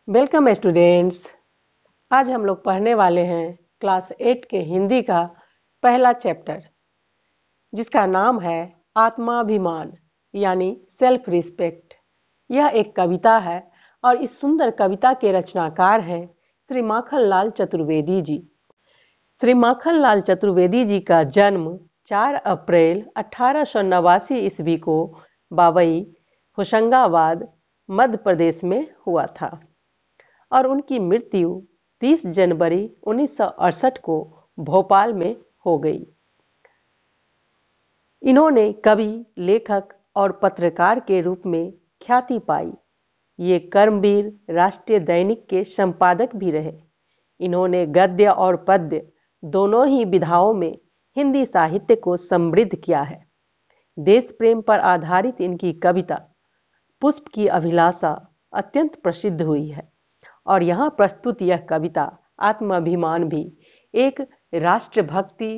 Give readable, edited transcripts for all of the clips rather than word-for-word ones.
Welcome students. आज हम लोग पढ़ने वाले हैं क्लास 8 के हिंदी का पहला चैप्टर, जिसका नाम है आत्माभिमान यानी सेल्फ रिस्पेक्ट। यह एक कविता है और इस सुंदर कविता के रचनाकार हैं श्री माखनलाल चतुर्वेदी जी। श्री माखनलाल चतुर्वेदी जी का जन्म 4 अप्रैल 1889 ईस्वी को बाबई, होशंगाबाद, मध्य प्रदेश में हुआ था और उनकी मृत्यु 30 जनवरी 1968 को भोपाल में हो गई। इन्होंने कवि, लेखक और पत्रकार के रूप में ख्याति पाई। ये कर्मवीर राष्ट्रीय दैनिक के संपादक भी रहे। इन्होंने गद्य और पद्य दोनों ही विधाओं में हिंदी साहित्य को समृद्ध किया है। देश प्रेम पर आधारित इनकी कविता पुष्प की अभिलाषा अत्यंत प्रसिद्ध हुई है और यहाँ प्रस्तुत यह कविता आत्माभिमान भी एक राष्ट्रभक्ति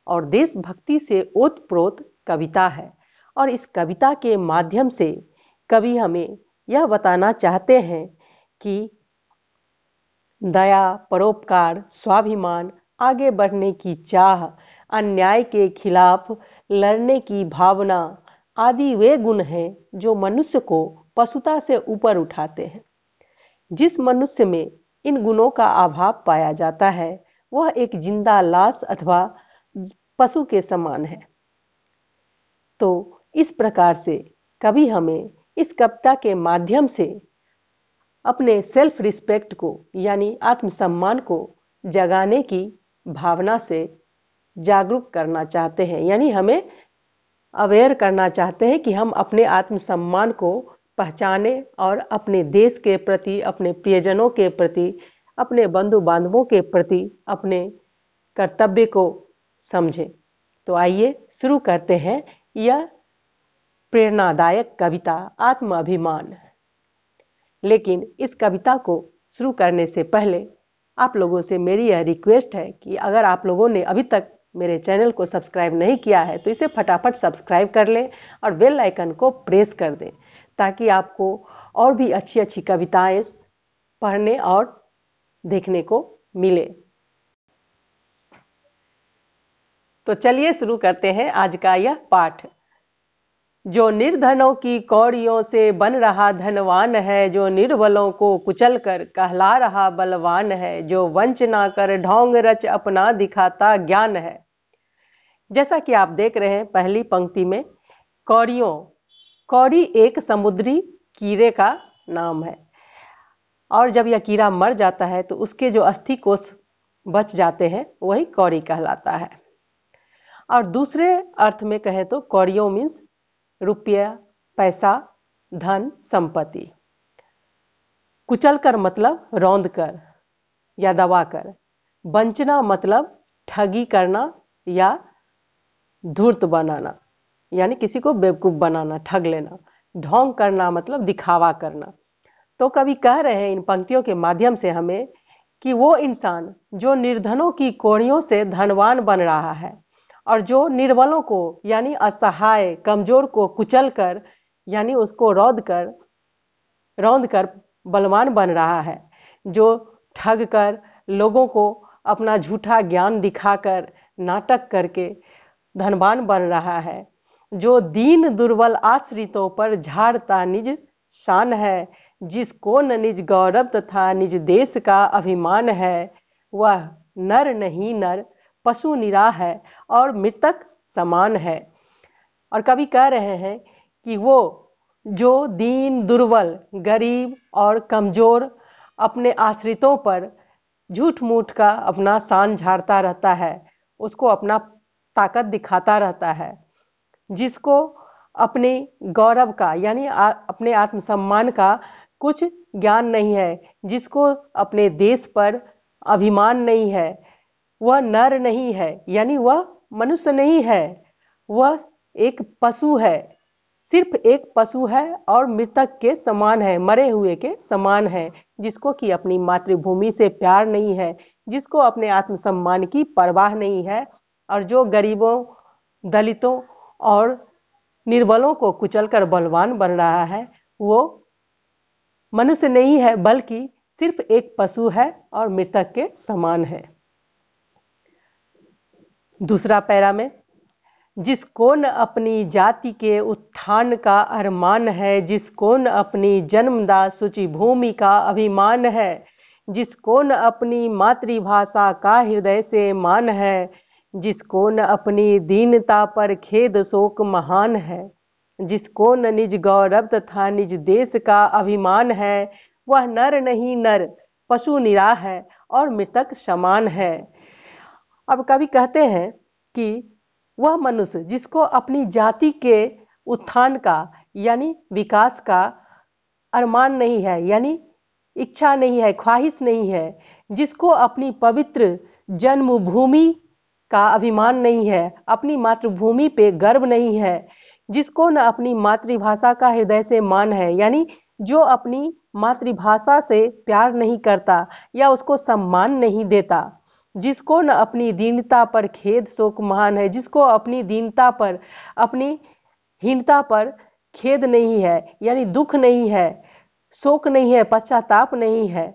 और देशभक्ति से ओतप्रोत कविता है। और इस कविता के माध्यम से कवि हमें यह बताना चाहते हैं कि दया, परोपकार, स्वाभिमान, आगे बढ़ने की चाह, अन्याय के खिलाफ लड़ने की भावना आदि वे गुण हैं जो मनुष्य को पशुता से ऊपर उठाते हैं। जिस मनुष्य में इन गुणों का अभाव पाया जाता है वह एक जिंदा लाश अथवा पशु के समान है। तो इस प्रकार से कवि हमें इस कविता के माध्यम से अपने सेल्फ रिस्पेक्ट को यानी आत्मसम्मान को जगाने की भावना से जागरूक करना चाहते हैं, यानी हमें अवेयर करना चाहते हैं कि हम अपने आत्मसम्मान को पहचाने और अपने देश के प्रति, अपने प्रियजनों के प्रति, अपने बंधु बांधवों के प्रति अपने कर्तव्य को समझें। तो आइए शुरू करते हैं यह प्रेरणादायक कविता आत्माभिमान। लेकिन इस कविता को शुरू करने से पहले आप लोगों से मेरी यह रिक्वेस्ट है कि अगर आप लोगों ने अभी तक मेरे चैनल को सब्सक्राइब नहीं किया है तो इसे फटाफट सब्सक्राइब कर लें और बेल आइकन को प्रेस कर दें ताकि आपको और भी अच्छी अच्छी कविताएं पढ़ने और देखने को मिले। तो चलिए शुरू करते हैं आज का यह पाठ। जो निर्धनों की कौड़ियों से बन रहा धनवान है, जो निर्बलों को कुचल कर कहला रहा बलवान है, जो वंचना कर ढोंग रच अपना दिखाता ज्ञान है। जैसा कि आप देख रहे हैं पहली पंक्ति में कौड़ी एक समुद्री कीड़े का नाम है और जब यह कीड़ा मर जाता है तो उसके जो अस्थि कोश बच जाते हैं वही कौड़ी कहलाता है। और दूसरे अर्थ में कहें तो कौड़ियों मीन्स रुपया, पैसा, धन, संपत्ति। कुचल कर मतलब रौंद कर या दबा कर। वंचना मतलब ठगी करना या धूर्त बनाना, यानी किसी को बेवकूफ बनाना, ठग लेना। ढोंग करना मतलब दिखावा करना। तो कवि कह रहे हैं इन पंक्तियों के माध्यम से हमें कि वो इंसान जो निर्धनों की कौड़ियों से धनवान बन रहा है और जो निर्बलों को यानी असहाय, कमजोर को कुचल कर यानी उसको रौंद कर बलवान बन रहा है, जो ठग कर लोगों को अपना झूठा ज्ञान दिखाकर नाटक करके धनवान बन रहा है, जो दीन दुर्बल आश्रितों पर झाड़ता निज शान है, जिसको न निज गौरव तथा निज देश का अभिमान है, वह नर नहीं नर पशु निरा है और मृतक समान है। और कवि कह रहे हैं कि वो जो दीन दुर्बल, गरीब और कमजोर अपने आश्रितों पर झूठ मूठ का अपना शान झाड़ता रहता है, उसको अपना ताकत दिखाता रहता है, जिसको अपने गौरव का यानी अपने आत्मसम्मान का कुछ ज्ञान नहीं है, जिसको अपने देश पर अभिमान नहीं है, वह नर नहीं है यानी वह मनुष्य नहीं है, वह एक पशु है, सिर्फ एक पशु है और मृतक के समान है, मरे हुए के समान है, जिसको कि अपनी मातृभूमि से प्यार नहीं है, जिसको अपने आत्मसम्मान की परवाह नहीं है और जो गरीबों, दलितों और निर्बलों को कुचलकर बलवान बन रहा है वो मनुष्य नहीं है बल्कि सिर्फ एक पशु है और मृतक के समान है। दूसरा पैरा में, जिसको न अपनी जाति के उत्थान का अरमान है, जिसको न अपनी जन्मदा शुचि भूमि का अभिमान है, जिसको न अपनी मातृभाषा का हृदय से मान है, जिसको न अपनी दीनता पर खेद शोक महान है, जिसको न निज गौरव तथा निज देश का अभिमान है, वह नर नहीं नर पशु निराह है और मृतक समान है। अब कवि कहते हैं कि वह मनुष्य जिसको अपनी जाति के उत्थान का यानी विकास का अरमान नहीं है, यानी इच्छा नहीं है, ख्वाहिश नहीं है, जिसको अपनी पवित्र जन्मभूमि का अभिमान नहीं है, अपनी मातृभूमि पे गर्व नहीं है, जिसको न अपनी मातृभाषा का हृदय से मान है, यानी जो अपनी मातृभाषा से प्यार नहीं करता या उसको सम्मान नहीं देता, जिसको न अपनी दीनता पर खेद शोक महान है, जिसको अपनी दीनता पर, अपनी हीनता पर खेद नहीं है, यानी दुख नहीं है, शोक नहीं है, पश्चाताप नहीं है,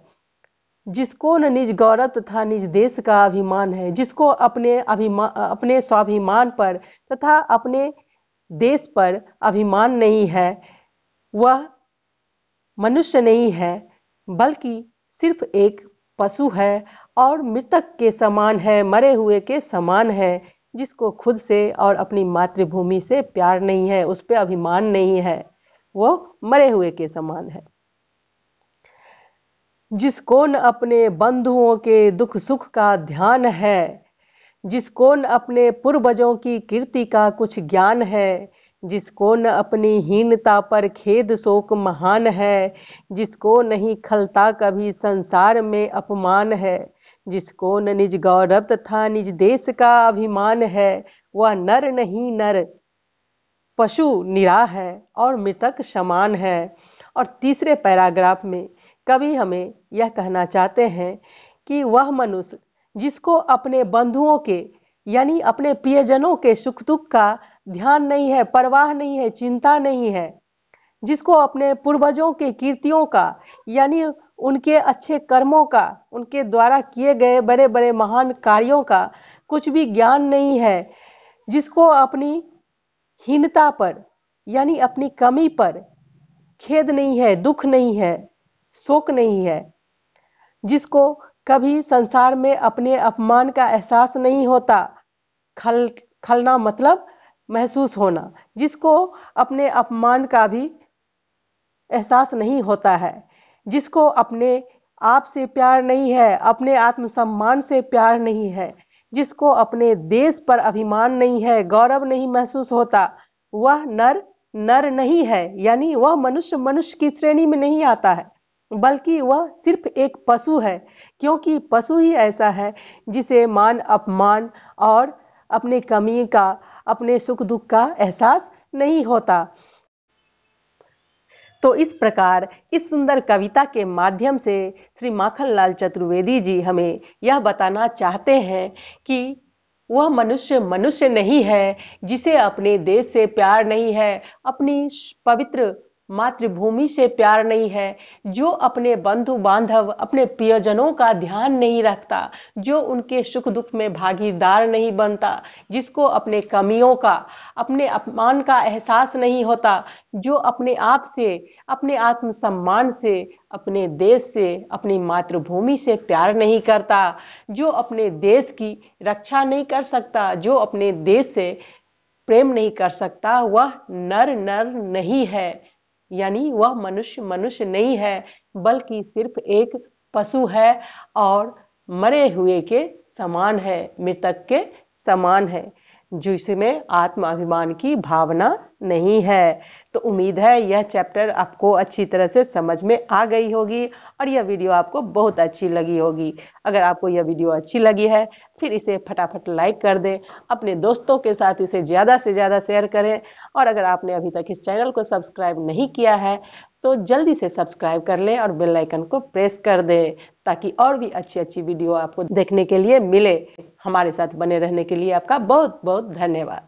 जिसको न निज गौरव तथा निज देश का अभिमान है, जिसको अपने स्वाभिमान पर तथा अपने देश पर अभिमान नहीं है, वह मनुष्य नहीं है बल्कि सिर्फ एक पशु है और मृतक के समान है, मरे हुए के समान है, जिसको खुद से और अपनी मातृभूमि से प्यार नहीं है, उस पर अभिमान नहीं है, वो मरे हुए के समान है। जिसको न अपने बंधुओं के दुख सुख का ध्यान है, जिसको न अपने पूर्वजों की कीर्ति का कुछ ज्ञान है, जिसको न अपनी हीनता पर खेद शोक महान है, जिसको नहीं खलता कभी संसार में अपमान है, जिसको न निज गौरव तथा निज देश का अभिमान है, वह नर नहीं नर पशु निराह है और मृतक समान है। और तीसरे पैराग्राफ में कवि हमें यह कहना चाहते हैं कि वह मनुष्य जिसको अपने बंधुओं के यानी अपने प्रियजनों के सुख दुख का ध्यान नहीं है, परवाह नहीं है, चिंता नहीं है, जिसको अपने पूर्वजों के कीर्तियों का यानी उनके अच्छे कर्मों का, उनके द्वारा किए गए बड़े बड़े महान कार्यों का कुछ भी ज्ञान नहीं है, जिसको अपनी हीनता पर यानी अपनी कमी पर खेद नहीं है, दुख नहीं है, शोक नहीं है, जिसको कभी संसार में अपने अपमान का एहसास नहीं होता, खलना मतलब महसूस होना, जिसको अपने अपमान का भी एहसास नहीं होता है, जिसको अपने आप से प्यार नहीं है, अपने आत्मसम्मान से प्यार नहीं है, जिसको अपने देश पर अभिमान नहीं है, गौरव नहीं महसूस होता, वह नर नर नहीं है, यानी वह मनुष्य की श्रेणी में नहीं आता है, बल्कि वह सिर्फ एक पशु है, क्योंकि पशु ही ऐसा है जिसे मान अपमान और अपने कमी का, अपने सुख दुख का एहसास नहीं होता। तो इस प्रकार इस सुंदर कविता के माध्यम से श्री माखनलाल चतुर्वेदी जी हमें यह बताना चाहते हैं कि वह मनुष्य नहीं है जिसे अपने देश से प्यार नहीं है, अपनी पवित्र मातृभूमि से प्यार नहीं है, जो अपने बंधु बांधव, अपने प्रियजनों का ध्यान नहीं रखता, जो उनके सुख दुख में भागीदार नहीं बनता, जिसको अपने कमियों का, अपने अपमान का एहसास नहीं होता, जो अपने आप से, अपने आत्मसम्मान से, अपने देश से, अपनी मातृभूमि से प्यार नहीं करता, जो अपने देश की रक्षा नहीं कर सकता, जो अपने देश से प्रेम नहीं कर सकता, वह नर नहीं है, यानी वह मनुष्य नहीं है बल्कि सिर्फ एक पशु है और मरे हुए के समान है, मृतक के समान है, जिसमें आत्माभिमान की भावना नहीं है। तो उम्मीद है यह चैप्टर आपको अच्छी तरह से समझ में आ गई होगी और यह वीडियो आपको बहुत अच्छी लगी होगी। अगर आपको यह वीडियो अच्छी लगी है फिर इसे फटाफट लाइक कर दें, अपने दोस्तों के साथ इसे ज़्यादा से ज़्यादा शेयर करें और अगर आपने अभी तक इस चैनल को सब्सक्राइब नहीं किया है तो जल्दी से सब्सक्राइब कर लें और बेल आइकन को प्रेस कर दें ताकि और भी अच्छी वीडियो आपको देखने के लिए मिले। हमारे साथ बने रहने के लिए आपका बहुत बहुत धन्यवाद।